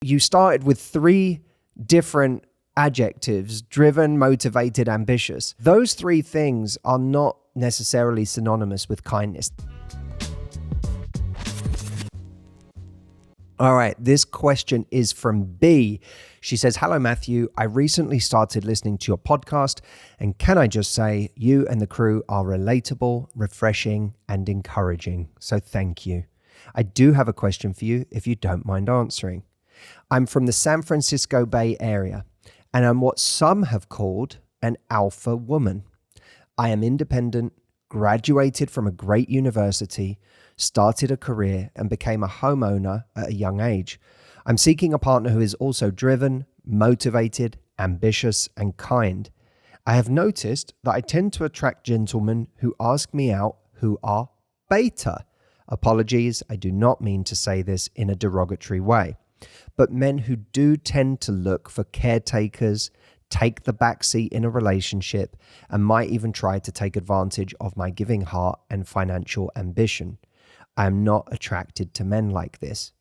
You started with 3 different adjectives: driven, motivated, ambitious. Those 3 things are not necessarily synonymous with kindness. All right, this question is from B. She says, "Hello, Matthew. I recently started listening to your podcast, and can I just say, you and the crew are relatable, refreshing, and encouraging. So thank you. I do have a question for you, if you don't mind answering. I'm from the San Francisco Bay Area, and I'm what some have called an alpha woman. I am independent, graduated from a great university, started a career, and became a homeowner at a young age. I'm seeking a partner who is also driven, motivated, ambitious, and kind. I have noticed that I tend to attract gentlemen who ask me out who are beta. Apologies, I do not mean to say this in a derogatory way, but men who do tend to look for caretakers, take the backseat in a relationship, and might even try to take advantage of my giving heart and financial ambition. I am not attracted to men like this.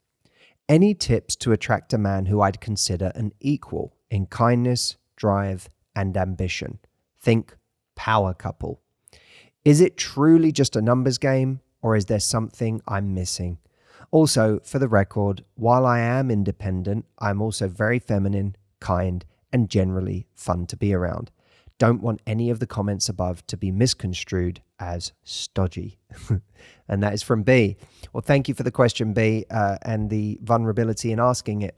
Any tips to attract a man who I'd consider an equal in kindness, drive, and ambition? Think power couple. Is it truly just a numbers game, or is there something I'm missing? Also, for the record, while I am independent, I'm also very feminine, kind, and generally fun to be around. Don't want any of the comments above to be misconstrued as stodgy." And that is from B. Well, thank you for the question, B, and the vulnerability in asking it.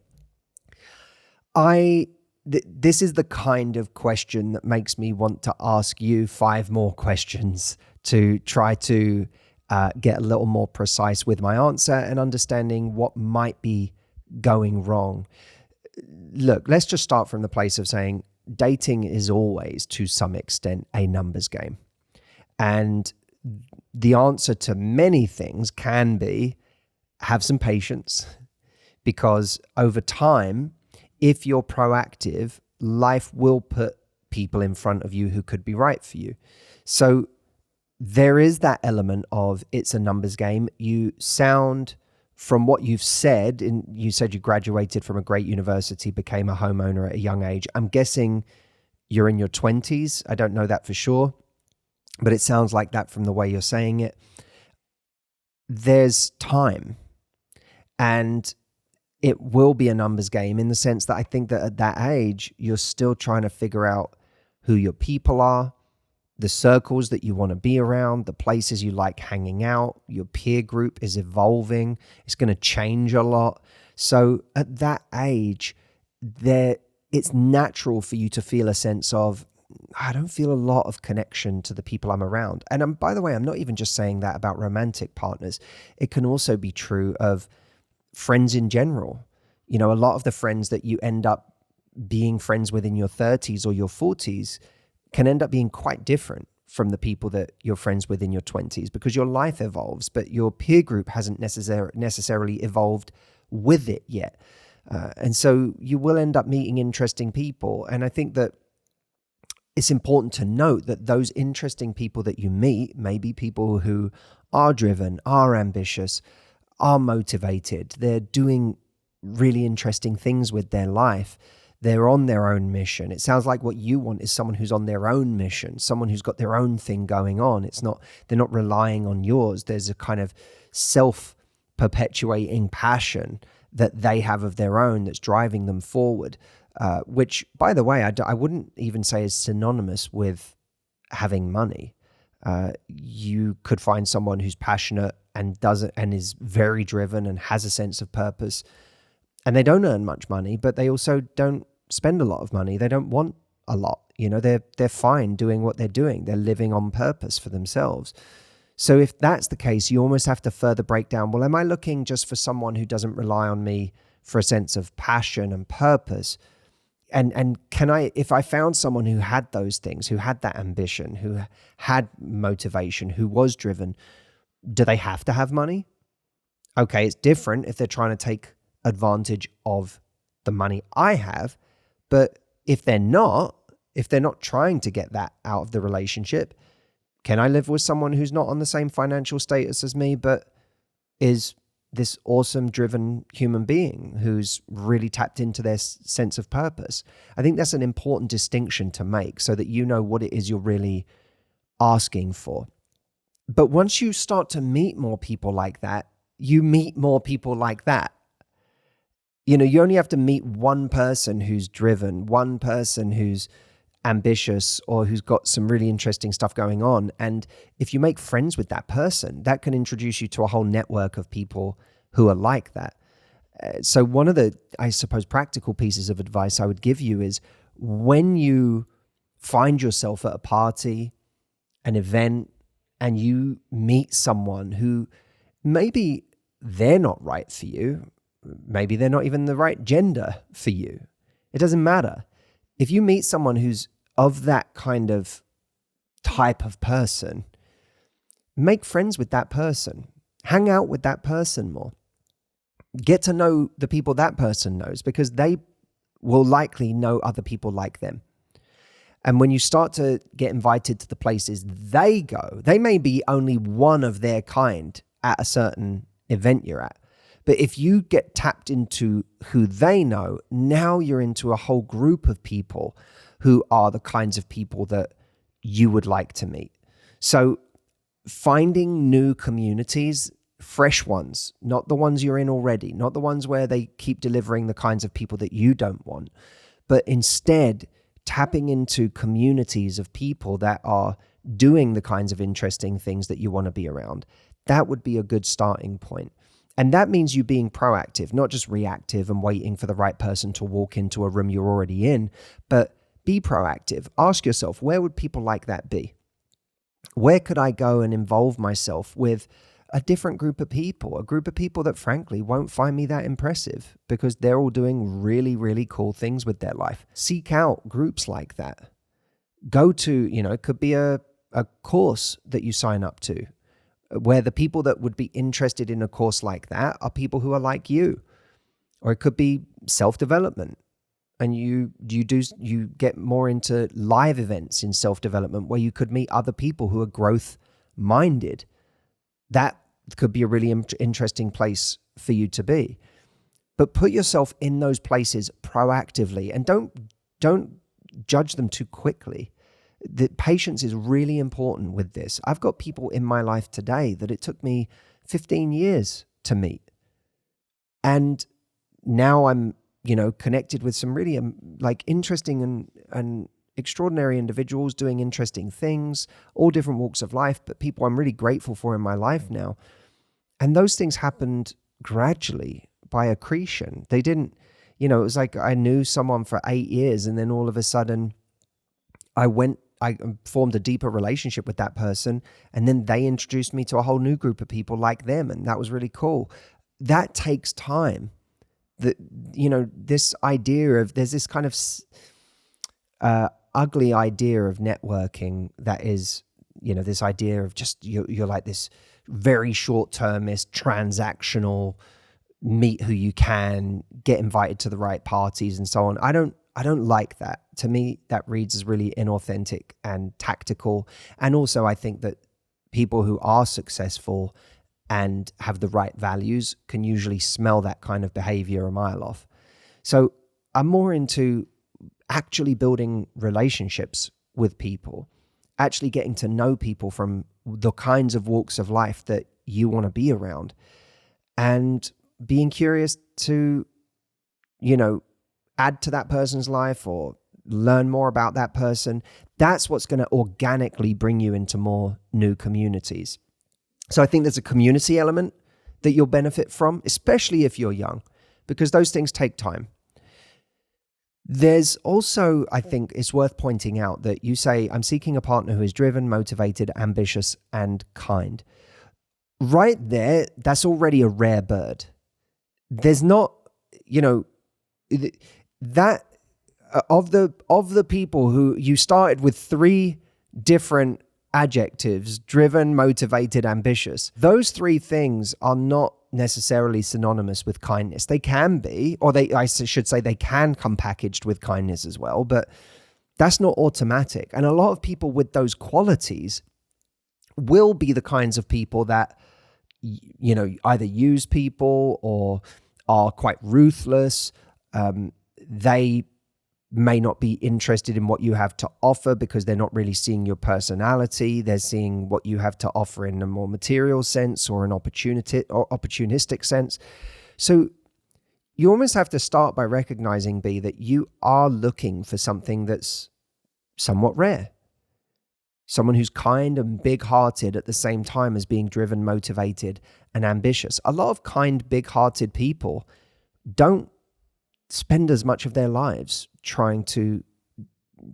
This is the kind of question that makes me want to ask you 5 more questions to try to get a little more precise with my answer and understanding what might be going wrong. Look, let's just start from the place of saying dating is always, to some extent, a numbers game. And the answer to many things can be have some patience, because over time, if you're proactive, life will put people in front of you who could be right for you. So there is that element of it's a numbers game. You sound, from what you've said, and you said you graduated from a great university, became a homeowner at a young age. I'm guessing you're in your 20s. I don't know that for sure, but it sounds like that from the way you're saying it. There's time, and it will be a numbers game in the sense that I think that at that age, you're still trying to figure out who your people are, the circles that you want to be around, the places you like hanging out. Your peer group is evolving. It's going to change a lot. So at that age, it's natural for you to feel a sense of, I don't feel a lot of connection to the people I'm around. And by the way, I'm not even just saying that about romantic partners. It can also be true of friends in general. You know, a lot of the friends that you end up being friends with in your 30s or your 40s can end up being quite different from the people that you're friends with in your 20s, because your life evolves, but your peer group hasn't necessarily evolved with it yet. And so you will end up meeting interesting people. And I think that it's important to note that those interesting people that you meet may be people who are driven, are ambitious, are motivated. They're doing really interesting things with their life. They're on their own mission. It sounds like what you want is someone who's on their own mission, someone who's got their own thing going on. They're not relying on yours. There's a kind of self-perpetuating passion that they have of their own that's driving them forward, which, by the way, I wouldn't even say is synonymous with having money. You could find someone who's passionate and is very driven and has a sense of purpose, and they don't earn much money, but they also don't spend a lot of money. They don't want a lot. You know, they're fine doing what they're doing. They're living on purpose for themselves. So if that's the case, you almost have to further break down, well, am I looking just for someone who doesn't rely on me for a sense of passion and purpose? And can if I found someone who had those things, who had that ambition, who had motivation, who was driven, do they have to have money? Okay, it's different if they're trying to take advantage of the money I have. But if they're not trying to get that out of the relationship, can I live with someone who's not on the same financial status as me, but is this awesome, driven human being who's really tapped into their sense of purpose. I think that's an important distinction to make so that you know what it is you're really asking for. But once you start to meet more people like that, you meet more people like that. You know, you only have to meet one person who's driven, one person who's ambitious or who's got some really interesting stuff going on. And if you make friends with that person, that can introduce you to a whole network of people who are like that. So one of the, I suppose, practical pieces of advice I would give you is when you find yourself at a party, an event, and you meet someone who maybe they're not right for you, maybe they're not even the right gender for you. It doesn't matter. If you meet someone who's of that kind of type of person, make friends with that person. Hang out with that person more. Get to know the people that person knows because they will likely know other people like them. And when you start to get invited to the places they go, they may be only one of their kind at a certain event you're at. But if you get tapped into who they know, now you're into a whole group of people who are the kinds of people that you would like to meet. So finding new communities, fresh ones, not the ones you're in already, not the ones where they keep delivering the kinds of people that you don't want, but instead tapping into communities of people that are doing the kinds of interesting things that you want to be around. That would be a good starting point. And that means you being proactive, not just reactive and waiting for the right person to walk into a room you're already in, but be proactive. Ask yourself, where would people like that be? Where could I go and involve myself with a different group of people, a group of people that frankly won't find me that impressive because they're all doing really, really cool things with their life. Seek out groups like that. Go to, it could be a course that you sign up to, where the people that would be interested in a course like that are people who are like you. Or it could be self-development. And you get more into live events in self-development where you could meet other people who are growth-minded. That could be a really interesting place for you to be. But put yourself in those places proactively and don't judge them too quickly. The patience is really important with this. I've got people in my life today that it took me 15 years to meet. And now I'm, connected with some really interesting and extraordinary individuals doing interesting things, all different walks of life, but people I'm really grateful for in my life now. And those things happened gradually by accretion. They didn't, it was like I knew someone for 8 years and then all of a sudden I formed a deeper relationship with that person, and then they introduced me to a whole new group of people like them, and that was really cool. That takes time. This idea of, there's this kind of ugly idea of networking that is, this idea of just, you're like this very short-termist, transactional, meet who you can, get invited to the right parties and so on. I don't like that. To me, that reads as really inauthentic and tactical. And also, I think that people who are successful and have the right values can usually smell that kind of behavior a mile off. So I'm more into actually building relationships with people, actually getting to know people from the kinds of walks of life that you want to be around, and being curious to, add to that person's life or learn more about that person. That's what's going to organically bring you into more new communities. So I think there's a community element that you'll benefit from, especially if you're young, because those things take time. There's also, I think it's worth pointing out that you say, I'm seeking a partner who is driven, motivated, ambitious, and kind. Right there, that's already a rare bird. There's not, that of the people who you started with 3 different adjectives, driven, motivated, ambitious. Those 3 things are not necessarily synonymous with kindness. They can be, or I should say they can come packaged with kindness as well, but that's not automatic. And a lot of people with those qualities will be the kinds of people that either use people or are quite ruthless. They may not be interested in what you have to offer because they're not really seeing your personality. They're seeing what you have to offer in a more material sense or an opportunistic sense. So you almost have to start by recognizing, B, that you are looking for something that's somewhat rare. Someone who's kind and big-hearted at the same time as being driven, motivated, and ambitious. A lot of kind, big-hearted people don't spend as much of their lives trying to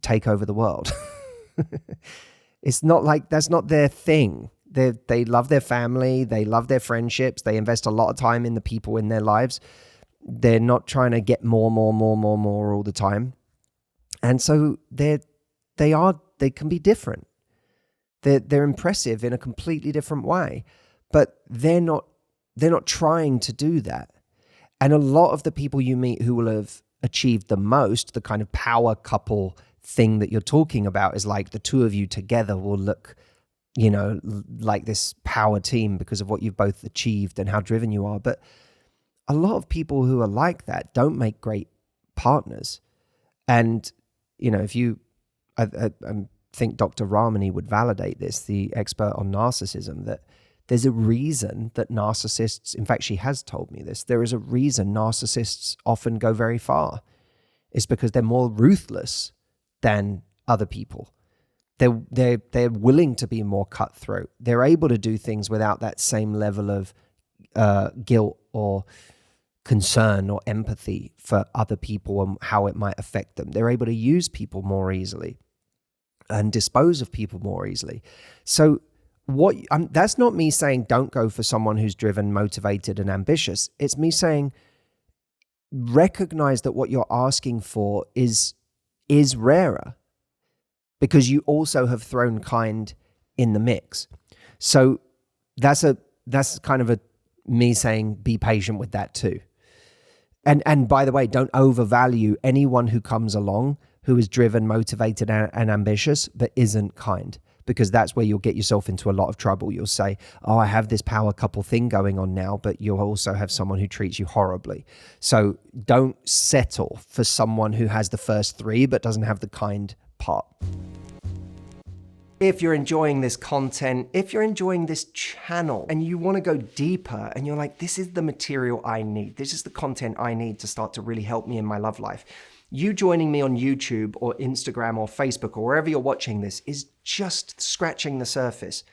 take over the world. It's not like that's not their thing. They love their family. They love their friendships. They invest a lot of time in the people in their lives. They're not trying to get more all the time. And so they can be different. They're impressive in a completely different way, but they're not trying to do that. And a lot of the people you meet who will have achieved the most, the kind of power couple thing that you're talking about, is like the two of you together will look, like this power team because of what you've both achieved and how driven you are. But a lot of people who are like that don't make great partners. And, I think Dr. Ramani would validate this, the expert on narcissism, that there's a reason that narcissists, in fact, she has told me this, there is a reason narcissists often go very far. It's because they're more ruthless than other people. They're willing to be more cutthroat. They're able to do things without that same level of guilt or concern or empathy for other people and how it might affect them. They're able to use people more easily and dispose of people more easily. So that's not me saying don't go for someone who's driven, motivated, and ambitious. It's me saying recognize that what you're asking for is rarer because you also have thrown kind in the mix. So that's kind of me saying be patient with that too. And by the way, don't overvalue anyone who comes along who is driven, motivated, and ambitious, but isn't kind, because that's where you'll get yourself into a lot of trouble. You'll say, oh, I have this power couple thing going on now, but you'll also have someone who treats you horribly. So don't settle for someone who has the first three, but doesn't have the kind part. If you're enjoying this content, if you're enjoying this channel and you want to go deeper and you're like, this is the material I need, this is the content I need to start to really help me in my love life, you joining me on YouTube or Instagram or Facebook or wherever you're watching this is just scratching the surface.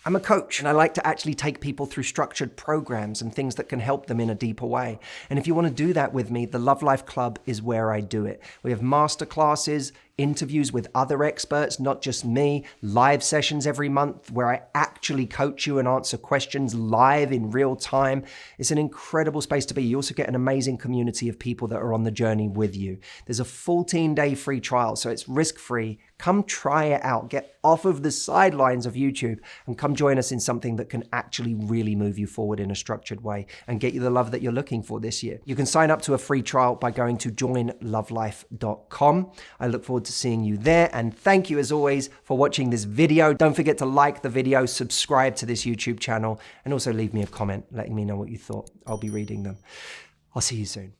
I'm a coach and I like to actually take people through structured programs and things that can help them in a deeper way. And if you want to do that with me, the Love Life Club is where I do it. We have masterclasses, interviews with other experts, not just me, live sessions every month where I actually coach you and answer questions live in real time. It's an incredible space to be. You also get an amazing community of people that are on the journey with you. There's a 14-day free trial, so it's risk-free. Come try it out. Get off of the sidelines of YouTube and come join us in something that can actually really move you forward in a structured way and get you the love that you're looking for this year. You can sign up to a free trial by going to joinlovelife.com. I look forward to seeing you there, and thank you as always for watching this video. Don't forget to like the video, subscribe to this YouTube channel, and also leave me a comment letting me know what you thought. I'll be reading them. I'll see you soon.